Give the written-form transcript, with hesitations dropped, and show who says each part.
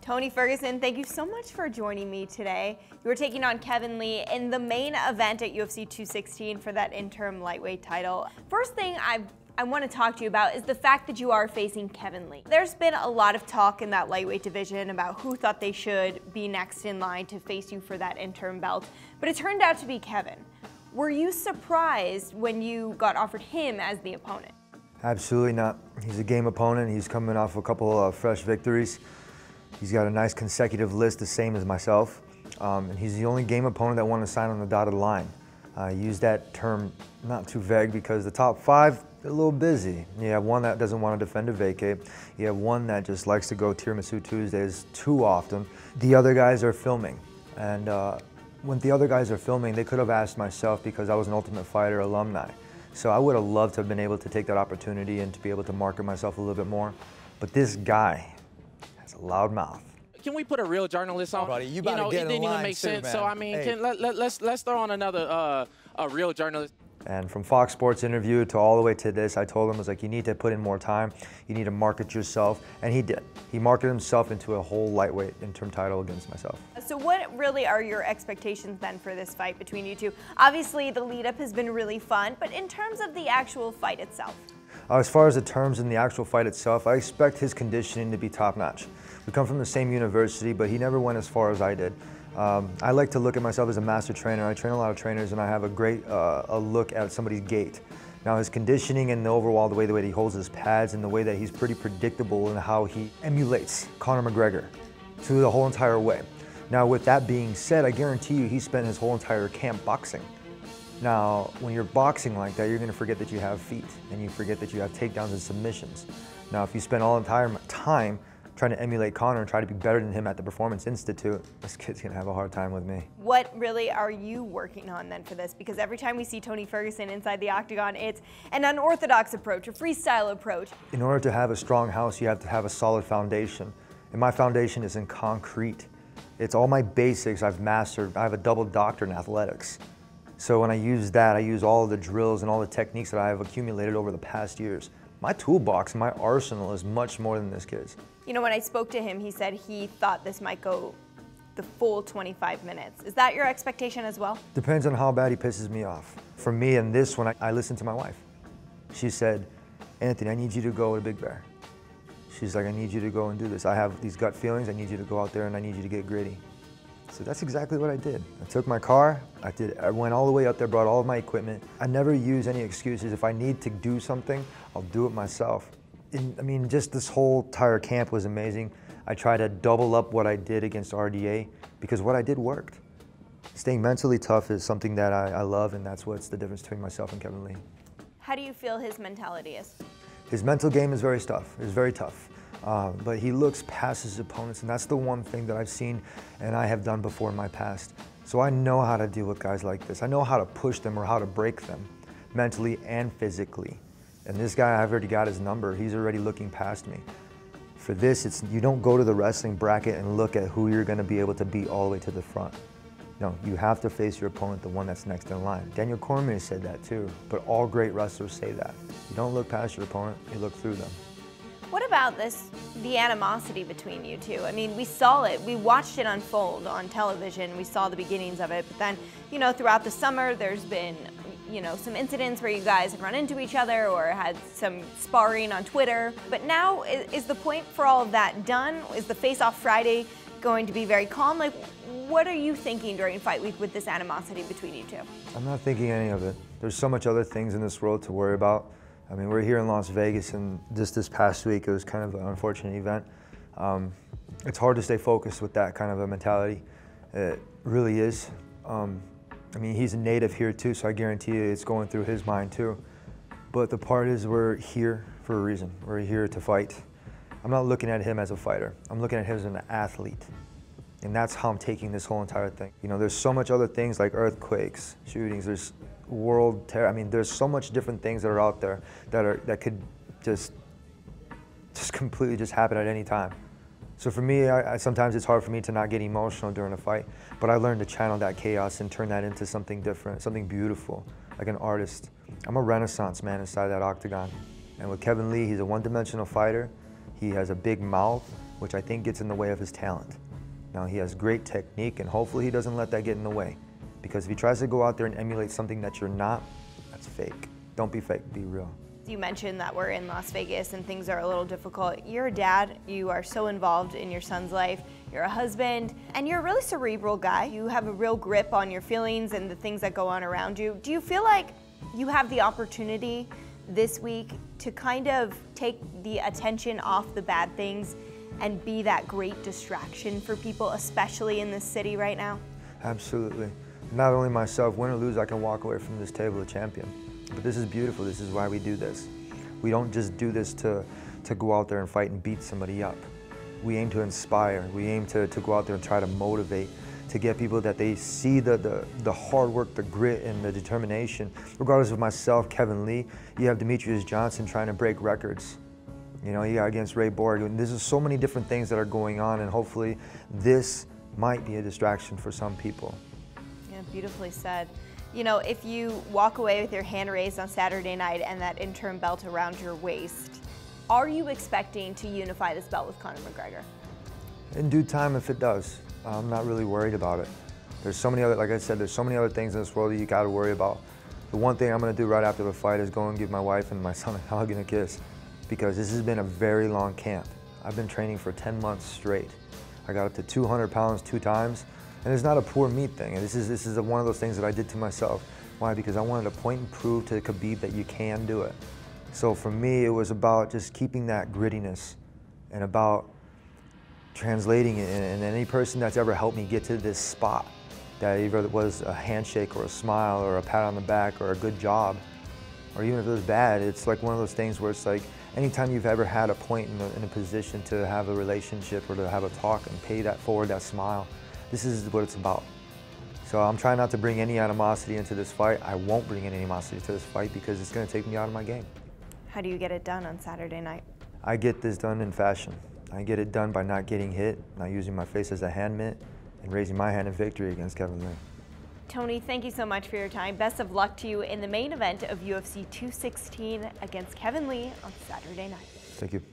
Speaker 1: Tony Ferguson, thank you so much for joining me today. You were taking on Kevin Lee in the main event at UFC 216 for that interim lightweight title. First thing I want to talk to you about is the fact that you are facing Kevin Lee. There's been a lot of talk in that lightweight division about who thought they should be next in line to face you for that interim belt, but it turned out to be Kevin. Were you surprised when you got offered him as the opponent?
Speaker 2: Absolutely not. He's a game opponent. He's coming off a couple of fresh victories. He's got a nice consecutive list, the same as myself. And he's the only game opponent that wanted to sign on the dotted line. I use that term not too vague because the top five, they're a little busy. You have one that doesn't want to defend a vacate. You have one that just likes to go Tiramisu Tuesdays too often. The other guys are filming. And when the other guys are filming, they could have asked myself because I was an Ultimate Fighter alumni. So I would have loved to have been able to take that opportunity and to be able to market myself a little bit more. But this guy has a loud mouth.
Speaker 3: Can we put a real journalist on?
Speaker 4: Oh, buddy, you better get
Speaker 3: it didn't
Speaker 4: in line
Speaker 3: even make
Speaker 4: too,
Speaker 3: sense.
Speaker 4: man.
Speaker 3: So I mean,
Speaker 4: Hey.
Speaker 3: let's throw on another a real journalist.
Speaker 2: And from Fox Sports interview to all the way to this, I told him, I was like, you need to put in more time. You need to market yourself. And he did. He marketed himself into a whole lightweight interim title against myself.
Speaker 1: So what really are your expectations then for this fight between you two? Obviously the lead up has been really fun, but in terms of the actual fight itself?
Speaker 2: As far as the terms in the actual fight itself, I expect his conditioning to be top notch. We come from the same university, but he never went as far as I did. I like to look at myself as a master trainer. I train a lot of trainers and I have a great a look at somebody's gait. Now his conditioning and the overall, the way that he holds his pads and the way that he's pretty predictable in how he emulates Conor McGregor through the whole entire way. Now with that being said, I guarantee you he spent his whole entire camp boxing. Now when you're boxing like that, you're going to forget that you have feet and you forget that you have takedowns and submissions. Now if you spend all the entire time trying to emulate Conor and try to be better than him at the Performance Institute, this kid's gonna have a hard time with me.
Speaker 1: What really are you working on then for this? Because every time we see Tony Ferguson inside the octagon, it's an unorthodox approach, a freestyle approach.
Speaker 2: In order to have a strong house, you have to have a solid foundation. And my foundation is in concrete. It's all my basics I've mastered. I have a double doctorate in athletics. So when I use that, I use all of the drills and all the techniques that I have accumulated over the past years. My toolbox, my arsenal is much more than this kid's.
Speaker 1: You know, when I spoke to him, he said he thought this might go the full 25 minutes. Is that your expectation as well?
Speaker 2: Depends on how bad he pisses me off. For me, in this one, I listened to my wife. She said, Anthony, I need you to go to Big Bear. She's like, I need you to go and do this. I have these gut feelings. I need you to go out there and I need you to get gritty. So that's exactly what I did. I took my car, I went all the way up there, brought all of my equipment. I never use any excuses. If I need to do something, I'll do it myself. I mean, just this whole entire camp was amazing. I tried to double up what I did against RDA because what I did worked. Staying mentally tough is something that I love, and that's what's the difference between myself and Kevin Lee.
Speaker 1: How do you feel his mentality is?
Speaker 2: His mental game is very tough. It's very tough. But he looks past his opponents, and that's the one thing that I've seen and I have done before in my past. So I know how to deal with guys like this. I know how to push them or how to break them, mentally and physically. And this guy, I've already got his number. He's already looking past me. For this, you don't go to the wrestling bracket and look at who you're going to be able to beat all the way to the front. No, you have to face your opponent, the one that's next in line. Daniel Cormier said that too, but all great wrestlers say that. You don't look past your opponent, you look through them.
Speaker 1: What about the animosity between you two? I mean, we saw it, we watched it unfold on television, we saw the beginnings of it, but then, you know, throughout the summer, there's been, you know, some incidents where you guys have run into each other or had some sparring on Twitter. But now, is the point for all of that done? Is the Face-Off Friday going to be very calm? Like, what are you thinking during fight week with this animosity between you two?
Speaker 2: I'm not thinking any of it. There's so much other things in this world to worry about. I mean, we're here in Las Vegas, and just this past week, it was kind of an unfortunate event. It's hard to stay focused with that kind of a mentality. It really is. I mean, he's a native here too, so I guarantee you it's going through his mind too. But the part is we're here for a reason. We're here to fight. I'm not looking at him as a fighter. I'm looking at him as an athlete. And that's how I'm taking this whole entire thing. You know, there's so much other things like earthquakes, shootings, there's world terror. I mean, there's so much different things that are out there that could just completely just happen at any time. So for me, sometimes it's hard for me to not get emotional during a fight, but I learned to channel that chaos and turn that into something different, something beautiful, like an artist. I'm a Renaissance man inside that octagon. And with Kevin Lee, he's a one-dimensional fighter. He has a big mouth. which I think gets in the way of his talent. Now, he has great technique, and hopefully he doesn't let that get in the way. Because if he tries to go out there and emulate something that you're not, that's fake. Don't be fake, be real.
Speaker 1: You mentioned that we're in Las Vegas and things are a little difficult. You're a dad, you are so involved in your son's life, you're a husband, and you're a really cerebral guy. You have a real grip on your feelings and the things that go on around you. Do you feel like you have the opportunity this week to kind of take the attention off the bad things and be that great distraction for people, especially in this city right now?
Speaker 2: Absolutely. Not only myself, win or lose, I can walk away from this table a champion. But this is beautiful. This is why we do this. We don't just do this to go out there and fight and beat somebody up. We aim to inspire. We aim to go out there and try to motivate, to get people that they see the hard work, the grit, and the determination. Regardless of myself, Kevin Lee, you have Demetrius Johnson trying to break records. You know, you got against Ray Borg. There's so many different things that are going on, and hopefully this might be a distraction for some people.
Speaker 1: Yeah, beautifully said. You know, if you walk away with your hand raised on Saturday night and that interim belt around your waist, are you expecting to unify this belt with Conor McGregor?
Speaker 2: In due time, if it does. I'm not really worried about it. There's so many other, like I said, there's so many other things in this world that you gotta worry about. The one thing I'm gonna do right after the fight is go and give my wife and my son a hug and a kiss, because this has been a very long camp. I've been training for 10 months straight. I got up to 200 pounds 2 times. And it's not a poor meat thing. This is one of those things that I did to myself. Why? Because I wanted to point and prove to Khabib that you can do it. So for me, it was about just keeping that grittiness and about translating it. And any person that's ever helped me get to this spot, that either it was a handshake or a smile or a pat on the back or a good job, or even if it was bad, it's like one of those things where it's like anytime you've ever had a point in a position to have a relationship or to have a talk and pay that forward, that smile, this is what it's about. So I'm trying not to bring any animosity into this fight. I won't bring any animosity to this fight because it's going to take me out of my game.
Speaker 1: How do you get it done on Saturday night?
Speaker 2: I get this done in fashion. I get it done by not getting hit, not using my face as a hand mitt, and raising my hand in victory against Kevin Lee.
Speaker 1: Tony, thank you so much for your time. Best of luck to you in the main event of UFC 216 against Kevin Lee on Saturday night.
Speaker 2: Thank you.